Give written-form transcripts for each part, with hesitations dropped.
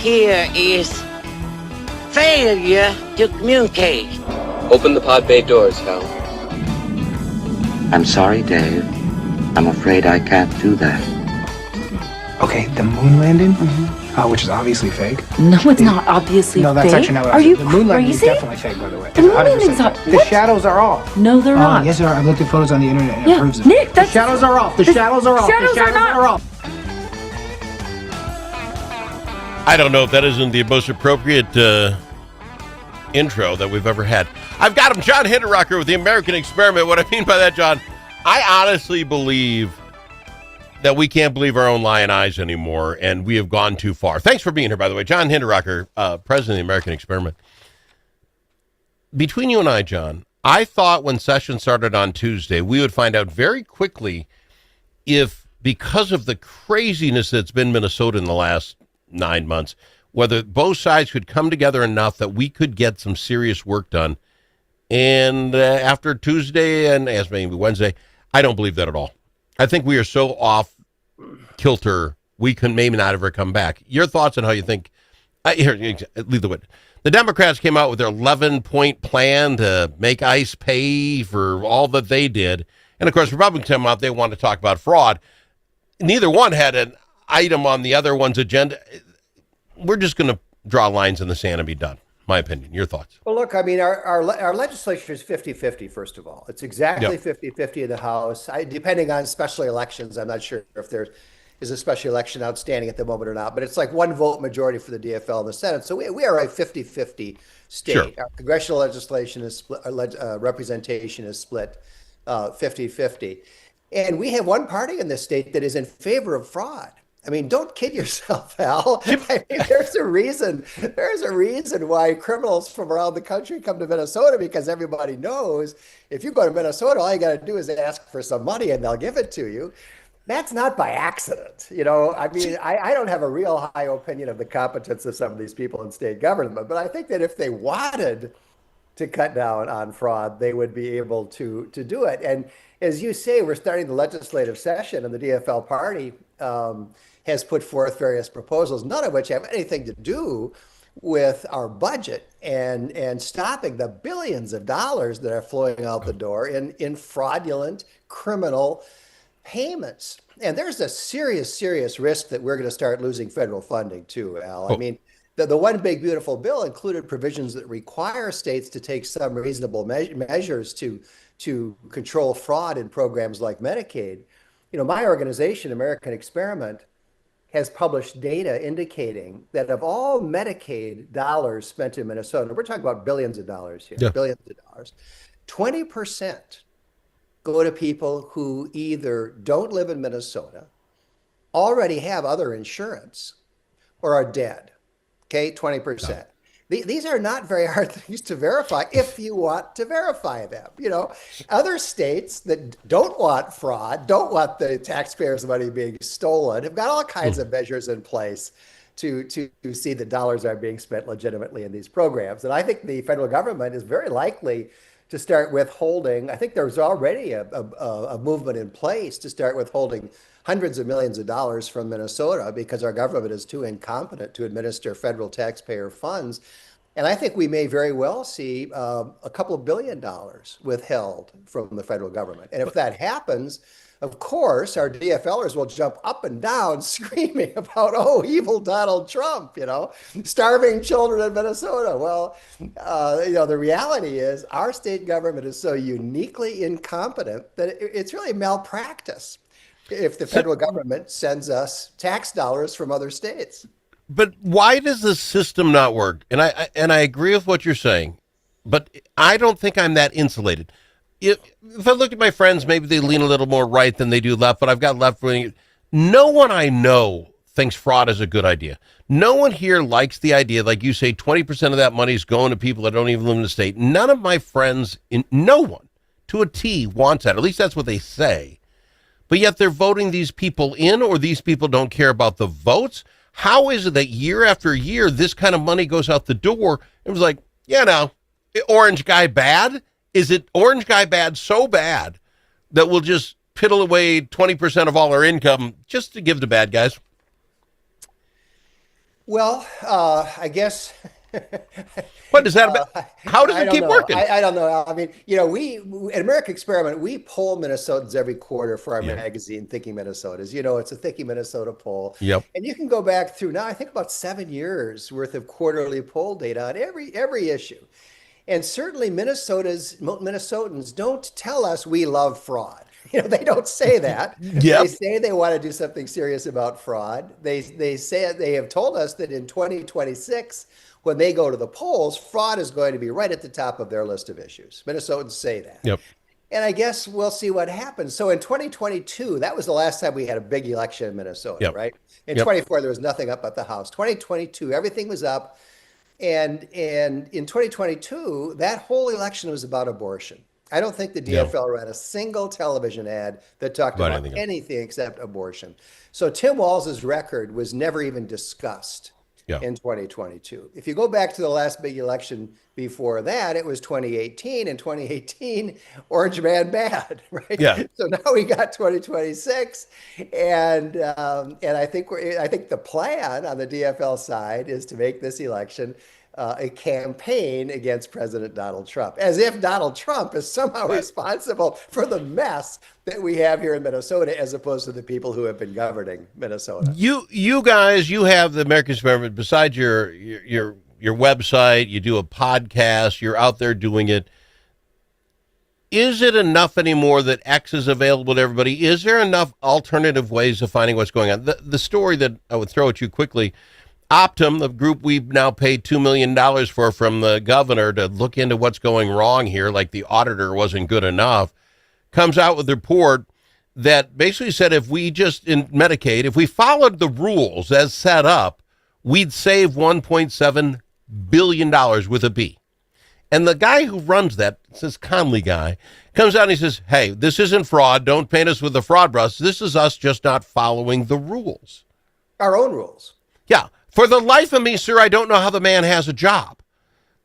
here is failure to communicate. Open the pod bay doors, Hal. I'm sorry, Dave. I'm afraid I can't do that. Okay, the moon landing, which is obviously fake. No, it's not obviously fake. No, that's actually not what I Are said. you The moon landing is crazy? definitely fake, by the way. The moon 100% landing's not- fake. The what? shadows are off. No, they're not. Yes, they are. I've looked at photos on the internet and it Yeah, proves it. Nick, that's... The shadows are off. The shadows are off. Shadows The shadows are not- are off. I don't know if that isn't the most appropriate intro that we've ever had. I've got him, John Hinderaker with the American Experiment. What I mean by that, John, I honestly believe that we can't believe our own lying eyes anymore, and we have gone too far. Thanks for being here, by the way. John Hinderaker, president of the American Experiment. Between you and I, John, I thought when session started on Tuesday, we would find out very quickly if, because of the craziness that's been Minnesota in the last 9 months, whether both sides could come together enough that we could get some serious work done. And after Tuesday and as maybe Wednesday, I don't believe that at all. I think we are so off kilter, we can maybe not ever come back. Your thoughts on how you think? Here, lead the witness. The Democrats came out with their 11-point plan to make ICE pay for all that they did. And, of course, Republicans come out, they want to talk about fraud. Neither one had an item on the other one's agenda. We're just going to draw lines in the sand and be done. My opinion. Your thoughts? Well, look, I mean, our legislature is 50-50, first of all. It's exactly 50-50 in the House. Depending on special elections, I'm not sure if there is a special election outstanding at the moment or not, but it's like one vote majority for the DFL in the Senate. So we are a 50-50 state. Sure. Our congressional legislation is split, representation is split 50-50. And we have one party in this state that is in favor of fraud. I mean, don't kid yourself, Al. I mean, there's a reason why criminals from around the country come to Minnesota, because everybody knows if you go to Minnesota, all you got to do is ask for some money and they'll give it to you. That's not by accident. You know, I mean, I don't have a real high opinion of the competence of some of these people in state government, but I think that if they wanted to cut down on fraud, they would be able to do it. And as you say, we're starting the legislative session, and the DFL party has put forth various proposals, none of which have anything to do with our budget and stopping the billions of dollars that are flowing out the door in fraudulent criminal payments. And there's a serious risk that we're going to start losing federal funding too, Al. I mean, the one big beautiful bill included provisions that require states to take some reasonable measures to control fraud in programs like Medicaid. You know, my organization, American Experiment, has published data indicating that of all Medicaid dollars spent in Minnesota, we're talking about billions of dollars here, billions of dollars, 20% go to people who either don't live in Minnesota, already have other insurance, or are dead. Okay, 20%. These are not very hard things to verify if you want to verify them. You know, other states that don't want fraud, don't want the taxpayers' money being stolen, have got all kinds of measures in place to see that dollars are being spent legitimately in these programs. And I think the federal government is very likely to start withholding. I think there's already a movement in place to start withholding hundreds of millions of dollars from Minnesota because our government is too incompetent to administer federal taxpayer funds. And I think we may very well see a couple of $1 billion withheld from the federal government. And if that happens, of course, our DFLers will jump up and down screaming about, oh, evil Donald Trump, you know, starving children in Minnesota. Well, you know, the reality is our state government is so uniquely incompetent that it's really malpractice if the federal government sends us tax dollars from other states. But why does the system not work? And I agree with what you're saying, but I don't think I'm that insulated. If I look at my friends, maybe they lean a little more right than they do left, but I've got left wing. No one I know thinks fraud is a good idea. No one here likes the idea, like you say, 20% of that money is going to people that don't even live in the state. None of my friends, no one to a T wants that. At least that's what they say. But yet they're voting these people in, or these people don't care about the votes. How is it that year after year, this kind of money goes out the door? It was like, yeah, no, orange guy bad? Is it orange guy bad so bad that we'll just piddle away 20% of all our income just to give to bad guys? Well, I guess. What is that about? How does I it don't keep know. working? I don't know. I mean, we at American Experiment, we poll Minnesotans every quarter for our Yeah. magazine, Thinking Minnesotas. It's a Thinking Minnesota poll. Yep. And you can go back through now, I think about 7 years worth of quarterly poll data on every issue. And certainly Minnesotans don't tell us we love fraud. They don't say that. They Yep. say they want to do something serious about fraud. They say they have told us that in 2026, when they go to the polls, fraud is going to be right at the top of their list of issues. Minnesotans say that. Yep. And I guess we'll see what happens. So in 2022, that was the last time we had a big election in Minnesota, Yep. right? In Yep. 24, there was nothing up at the House. 2022, everything was up. And in 2022, that whole election was about abortion. I don't think the DFL ran a single television ad that talked About about anything else. anything except abortion. So Tim Walz's record was never even discussed Yeah. in 2022. If you go back to the last big election before that, it was 2018. In 2018, Orange Man bad, right? Yeah. So now we got 2026, and I think the plan on the DFL side is to make this election a campaign against President Donald Trump, as if Donald Trump is somehow responsible for the mess that we have here in Minnesota, as opposed to the people who have been governing Minnesota. You guys, you have the American Experiment. Besides your website, you do a podcast. You're out there doing it. Is it enough anymore that X is available to everybody? Is there enough alternative ways of finding what's going on? The story that I would throw at you quickly. Optum, the group we've now paid $2 million for from the governor to look into what's going wrong here, like the auditor wasn't good enough, comes out with a report that basically said if we just, in Medicaid, if we followed the rules as set up, we'd save $1.7 billion with a B. And the guy who runs that, this Conley guy, comes out and he says, hey, this isn't fraud. Don't paint us with the fraud brush. This is us just not following the rules. Our own rules. Yeah. For the life of me, sir, I don't know how the man has a job.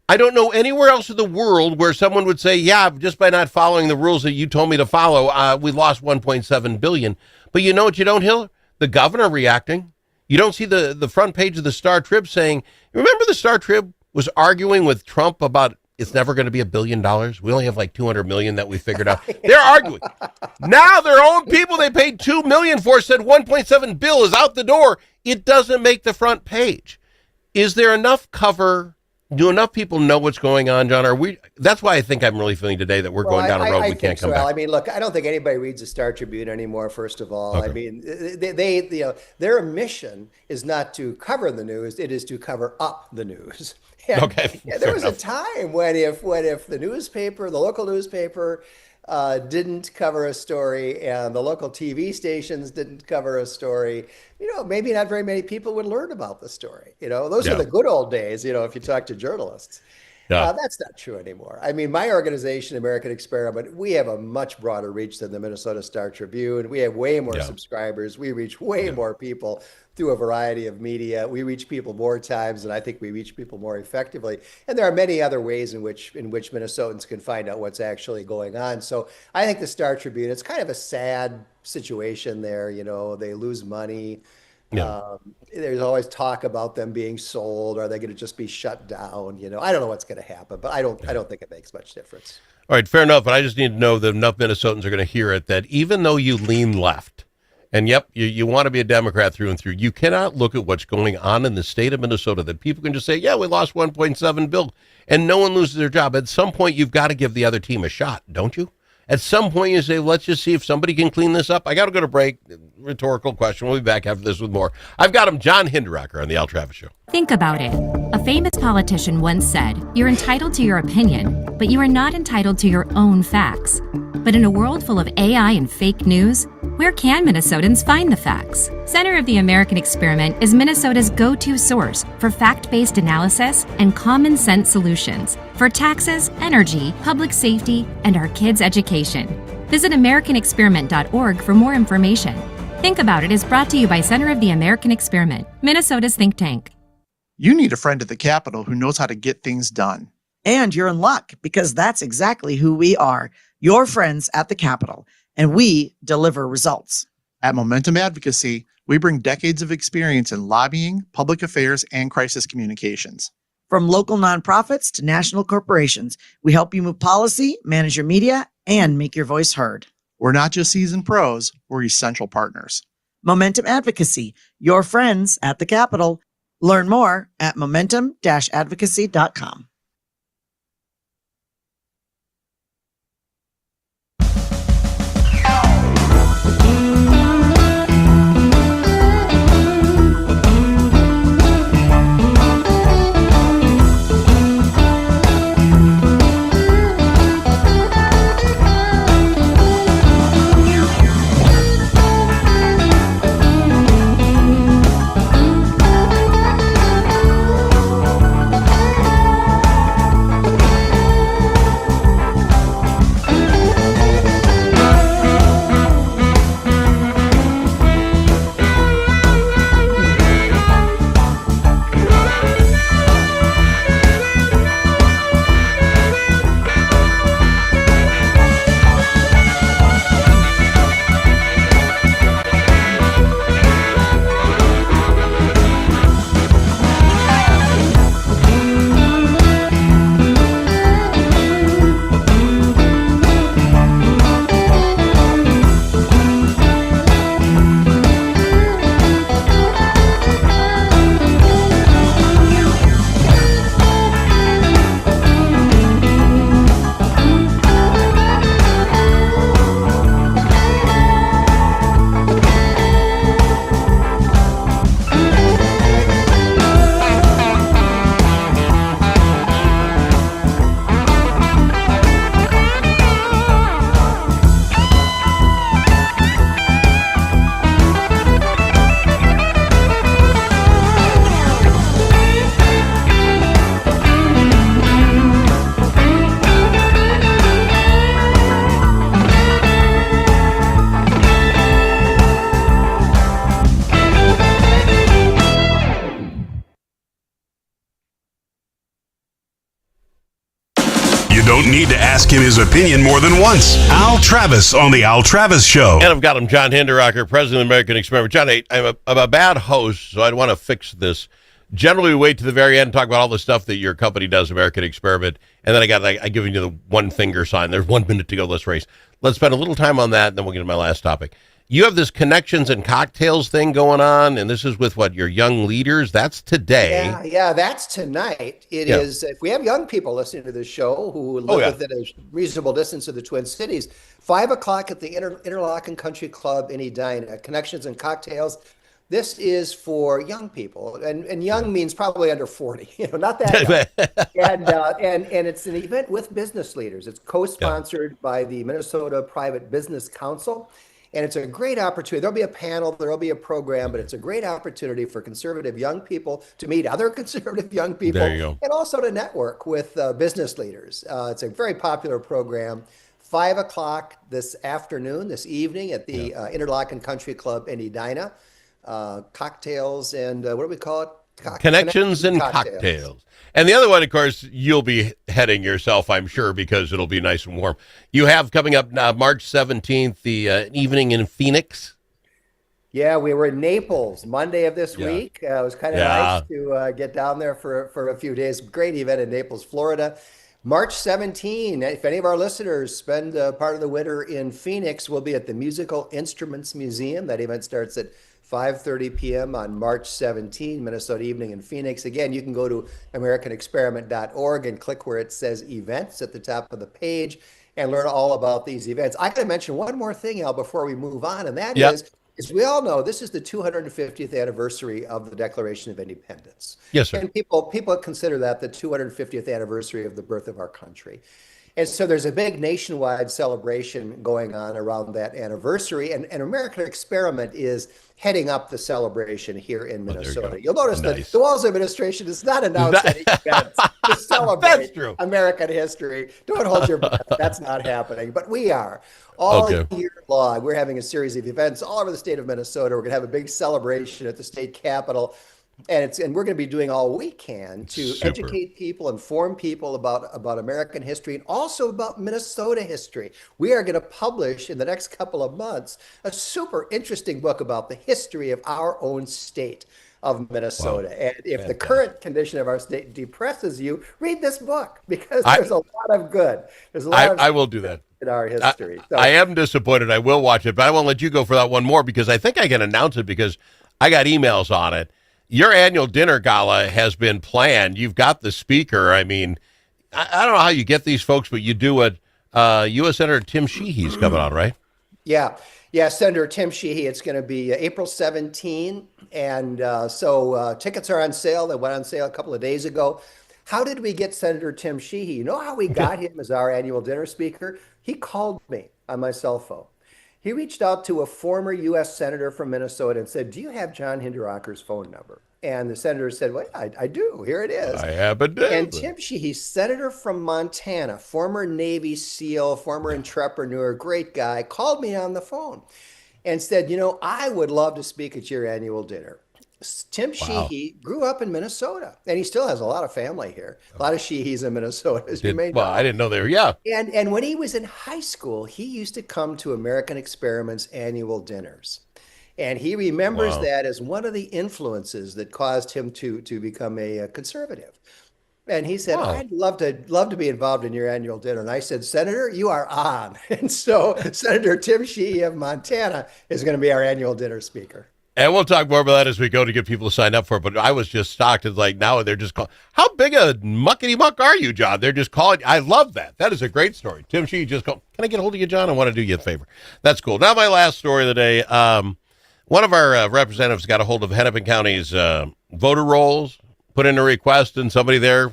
I don't know anywhere else in the world where someone would say, yeah, just by not following the rules that you told me to follow, we lost $1.7 billion. But you know what you don't hear? The governor reacting. You don't see the front page of the Star Trib saying, remember the Star Trib was arguing with Trump about it's never going to be $1 billion. We only have like 200 million that we figured out. They're arguing. Now their own people they paid $2 million for said 1.7 bill is out the door. It doesn't make the front page. Is there enough cover? Do enough people know what's going on, John? Are we? That's why I think I'm really feeling today that we're going down a road we can't come back. I mean, look, I don't think anybody reads the Star Tribune anymore. First of all, Okay. I mean, their mission is not to cover the news; it is to cover up the news. And, Okay, there was fair a time when if the newspaper, the local newspaper, didn't cover a story and the local TV stations didn't cover a story, maybe not very many people would learn about the story. Those Yeah. are the good old days, if you talk to journalists. Yeah. That's not true anymore. I mean, my organization, American Experiment, we have a much broader reach than the Minnesota Star Tribune. We have way more Yeah. subscribers. We reach way more people through a variety of media. We reach people more times, and I think we reach people more effectively. And there are many other ways in which Minnesotans can find out what's actually going on. So I think the Star Tribune, it's kind of a sad situation there. They lose money. Yeah. There's always talk about them being sold. Are they going to just be shut down? I don't know what's going to happen, but I don't think it makes much difference. All right, fair enough. But I just need to know that enough Minnesotans are going to hear it that even though you lean left, and yep, you want to be a Democrat through and through, you cannot look at what's going on in the state of Minnesota that people can just say, yeah, we lost 1.7 bill, and no one loses their job. At some point, you've got to give the other team a shot, don't you? At some point, you say, let's just see if somebody can clean this up. I got to go to break. Rhetorical question. We'll be back after this with more. I've got him, John Hinderaker, on the Al Travis Show. Think about it. A famous politician once said, you're entitled to your opinion, but you are not entitled to your own facts. But in a world full of AI and fake news, where can Minnesotans find the facts? Center of the American Experiment is Minnesota's go-to source for fact-based analysis and common sense solutions for taxes, energy, public safety, and our kids' education. Visit AmericanExperiment.org for more information. Think About It is brought to you by Center of the American Experiment, Minnesota's think tank. You need a friend at the Capitol who knows how to get things done. And you're in luck because that's exactly who we are, your friends at the Capitol, and we deliver results. At Momentum Advocacy, We bring decades of experience in lobbying, public affairs, and crisis communications. From local nonprofits to national corporations, we help you move policy, manage your media, and make your voice heard. We're not just seasoned pros, we're essential partners. Momentum Advocacy, your friends at the Capitol. Learn more at momentum-advocacy.com. Don't need to ask him his opinion more than once. Al Travis on the Al Travis Show. And I've got him, John Hinderaker, president of the American Experiment. John, I'm a bad host, so I'd want to fix this. Generally, we wait to the very end and talk about all the stuff that your company does, American Experiment, and then I give you the one finger sign. There's 1 minute to go. Let's race. Let's spend a little time on that, and then we'll get to my last topic. You have this connections and cocktails thing going on, and this is with what, your young leaders? That's today. Yeah, that's tonight. It is. If we have young people listening to this show who live within a reasonable distance of the Twin Cities, 5 o'clock at the Interlochen Country Club in Edina, Connections and Cocktails. This is for young people, and young means probably under 40, not that young. And it's an event with business leaders. It's co-sponsored by the Minnesota Private Business Council. And it's a great opportunity. There'll be a panel, there'll be a program, but it's a great opportunity for conservative young people to meet other conservative young people. There you go. And also to network with business leaders. It's a very popular program. 5 o'clock this evening at the Interlochen Country Club in Edina. Cocktails and what do we call it? Connections and cocktails. And the other one, of course, you'll be heading yourself, I'm sure, because it'll be nice and warm. You have coming up March 17th, the evening in Phoenix. Yeah, we were in Naples Monday of this week. It was kind of nice to get down there for a few days. Great event in Naples, Florida. March 17, if any of our listeners spend part of the winter in Phoenix, we'll be at the Musical Instruments Museum. That event starts at 5:30 p.m. on March 17, Minnesota Evening in Phoenix. Again, you can go to americanexperiment.org and click where it says events at the top of the page and learn all about these events. I got to mention one more thing, Al, before we move on, and that is, as we all know, this is the 250th anniversary of the Declaration of Independence. Yes, sir. And people consider that the 250th anniversary of the birth of our country. And so there's a big nationwide celebration going on around that anniversary. And American Experiment is heading up the celebration here in Minnesota. You'll notice that the Walz administration has not announced any events to celebrate American history. Don't hold your breath. That's not happening. But we are. All year long, we're having a series of events all over the state of Minnesota. We're going to have a big celebration at the state capitol. and we're going to be doing all we can to Super. educate people, inform people about American history, and also about Minnesota history. We are going to publish in the next couple of months a super interesting book about the history of our own state of Minnesota. Wow. And if the Fantastic. current condition of our state depresses you, read this book, because there's a lot of good. There's a lot of I will do that. in our history. I am disappointed. I will watch it, but I won't let you go for that one more, because I think I can announce it because I got emails on it. Your annual dinner gala has been planned. You've got the speaker. I mean, I don't know how you get these folks, but you do it. U.S. Senator Tim Sheehy's coming on, right? Yeah. Senator Tim Sheehy. It's going to be April 17, and so tickets are on sale. They went on sale a couple of days ago. How did we get Senator Tim Sheehy? You know how we got him as our annual dinner speaker? He called me on my cell phone. He reached out to a former U.S. Senator from Minnesota and said, "Do you have John Hinderaker's phone number?" And the senator said, "Well, I do. Here it is." I have a And Tim Sheehy, senator from Montana, former Navy SEAL, former entrepreneur, great guy, called me on the phone and said, "I would love to speak at your annual dinner." Tim Sheehy grew up in Minnesota, and he still has a lot of family here. A lot of Sheehys in Minnesota, as you may know. Well, I didn't know they were. Yeah. And when he was in high school, he used to come to American Experiment's annual dinners. And he remembers that as one of the influences that caused him to become a conservative. And he said, "I'd love to be involved in your annual dinner." And I said, "Senator, you are on." And so Senator Tim Sheehy of Montana is going to be our annual dinner speaker. And we'll talk more about that as we go to get people to sign up for it. But I was just shocked. It's like now they're just calling. How big a muckety muck are you, John? They're just calling. I love that. That is a great story. Tim Sheehy just called. "Can I get a hold of you, John? I want to do you a favor." That's cool. Now my last story of the day. One of our representatives got a hold of Hennepin County's voter rolls, put in a request, and somebody there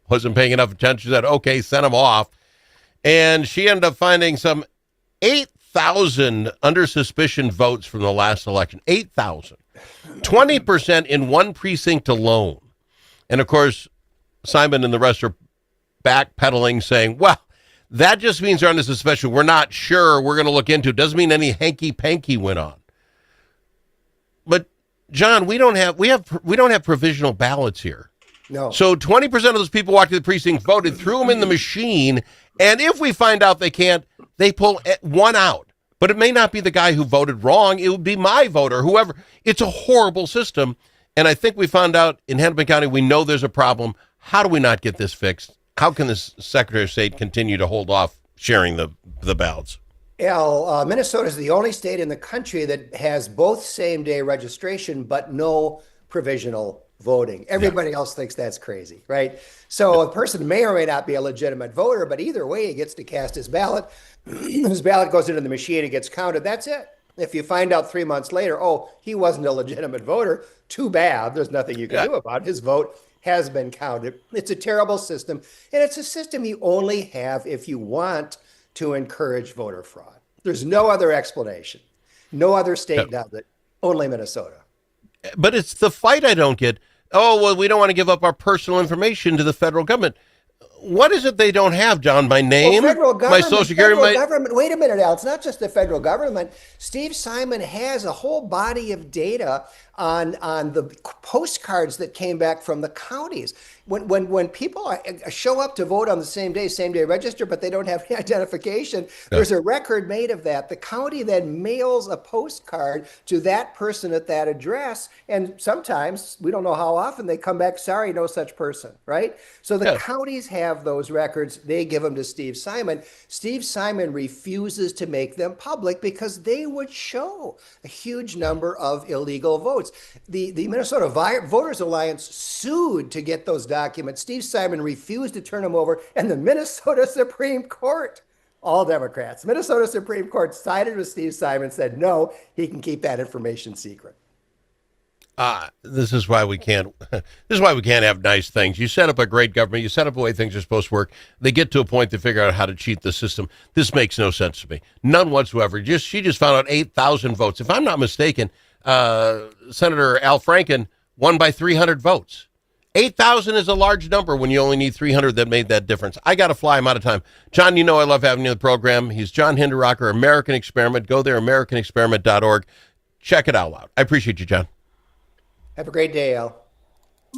wasn't paying enough attention. She said, "Okay, send them off." And she ended up finding some 8,000 under suspicion votes from the last election. 8,000. 20% in one precinct alone. And, of course, Simon and the rest are backpedaling, saying, well, that just means they're under suspicion. We're not sure. We're going to look into it. Doesn't mean any hanky-panky went on. But, John, we don't have provisional ballots here. No. So 20% of those people walked to the precinct, voted, threw them in the machine, and if we find out they can't, they pull one out. But it may not be the guy who voted wrong. It would be my vote or whoever. It's a horrible system, and I think we found out in Hennepin County we know there's a problem. How do we not get this fixed? How can the Secretary of State continue to hold off sharing the ballots? Minnesota is the only state in the country that has both same-day registration but no provisional voting. Everybody else thinks that's crazy, right? So a person may or may not be a legitimate voter, but either way, he gets to cast his ballot. His ballot goes into the machine, it gets counted. That's it. If you find out 3 months later, he wasn't a legitimate voter, too bad. There's nothing you can do about it. His vote has been counted. It's a terrible system, and it's a system you only have if you want to encourage voter fraud. There's no other explanation. No other state does it. Only Minnesota. But it's the fight I don't get. Oh, well, we don't want to give up our personal information to the federal government. What is it they don't have, John? My name, my social security, government. Wait a minute, Al. It's not just the federal government. Steve Simon has a whole body of data on the postcards that came back from the counties. When people show up to vote on the same day register, but they don't have any identification, there's a record made of that. The county then mails a postcard to that person at that address, and sometimes, we don't know how often, they come back, sorry, no such person, right? So the counties have those records. They give them to Steve Simon. Steve Simon refuses to make them public because they would show a huge number of illegal votes. The Minnesota Voters Alliance sued to get those documents. Steve Simon refused to turn them over, and the Minnesota Supreme Court, all Democrats, Minnesota Supreme Court sided with Steve Simon, said no, he can keep that information secret. This is why we can't. This is why we can't have nice things. You set up a great government. You set up the way things are supposed to work. They get to a point to figure out how to cheat the system. This makes no sense to me. None whatsoever. She just found out 8,000 votes. If I'm not mistaken, Senator Al Franken won by 300 votes. 8,000 is a large number when you only need 300 that made that difference. I got to fly. I'm out of time. John, you know I love having you on the program. He's John Hinderaker, American Experiment. Go there, AmericanExperiment.org. Check it out loud. I appreciate you, John. Have a great day, Al.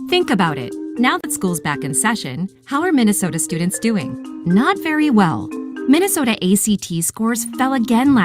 Think about it. Now that school's back in session, how are Minnesota students doing? Not very well. Minnesota ACT scores fell again last